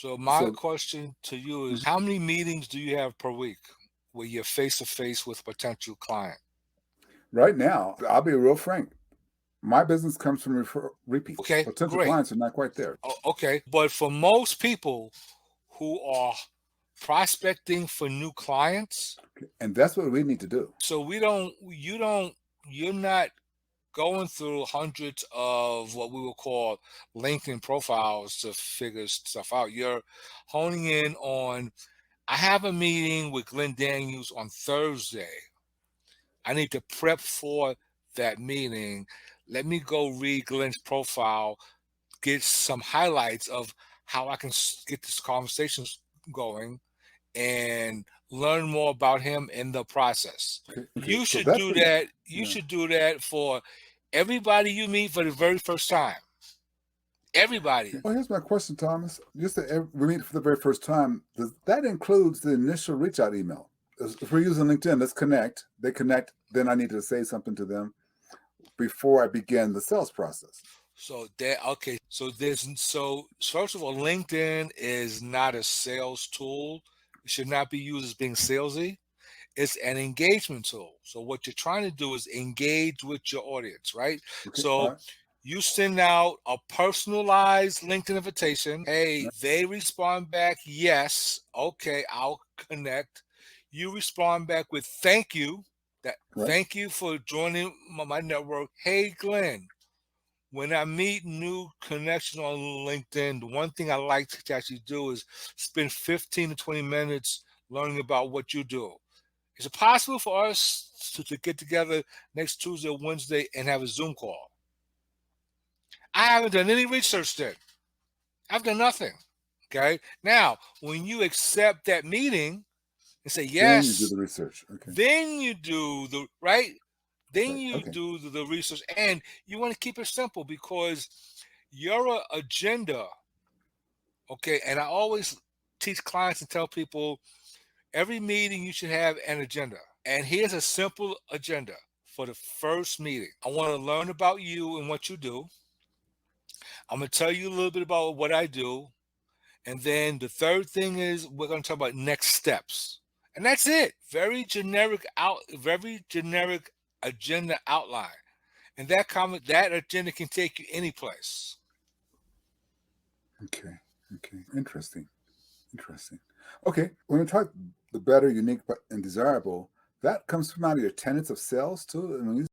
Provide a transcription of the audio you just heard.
So my So question to you is, mhm, how many meetings do you have per week where you're face to face with a potential client? right now, I'll be real frank. My business comes from repeats. Okay, Potential great. clients are not quite there. Okay, but for most people who are prospecting for new clients, And that's what we need to do. so you're not going through hundreds of what we will call LinkedIn profiles to figure stuff out. You're honing in on, I have a meeting with Glenn Daniels on Thursday. I need to prep for that meeting. Let me go read Glenn's profile, get some highlights of how I can get this conversation going and learn more about him in the process. Okay. Okay. You So should that's do what, that. You yeah. should do that for everybody you meet for the very first time. Everybody. Well, here's my question, Thomas. You said we meet for the very first time. That includes the initial reach out email? If we're using LinkedIn, let's connect. They connect. Then I need to say something to them before I begin the sales process. So that okay. So first of all, LinkedIn is not a sales tool. It should not be used as being salesy. It's an engagement tool. So what you're trying to do is engage with your audience, right? Okay. All So right. you send out a personalized LinkedIn invitation. Hey, Right. they respond back, yes. Okay, I'll connect. You respond back with thank you. That Right. thank you for joining my network. Hey, Glenn, when I meet new connections on LinkedIn, the one thing I like to actually do is spend 15 to 20 minutes learning about what you do. Is it possible for us to get together next Tuesday or Wednesday and have a Zoom call? I haven't done any research then. I've done nothing. Okay. Now, when you accept that meeting and say Then you do yes, the research. Okay. then you do the right. Then Right. you Okay. do the research, and you want to keep it simple because your agenda. Okay, and I always teach clients and tell people every meeting you should have an agenda. And here's a simple agenda for the first meeting. I want to learn about you and what you do. I'm going to tell you a little bit about what I do. And then the third thing is we're going to talk about next steps. And that's it. Very generic agenda outline. And that agenda can take you any place. Okay. Okay. Interesting. Interesting. Okay. When we talk the better, unique, and desirable, that comes from out of your tenets of sales too. I mean,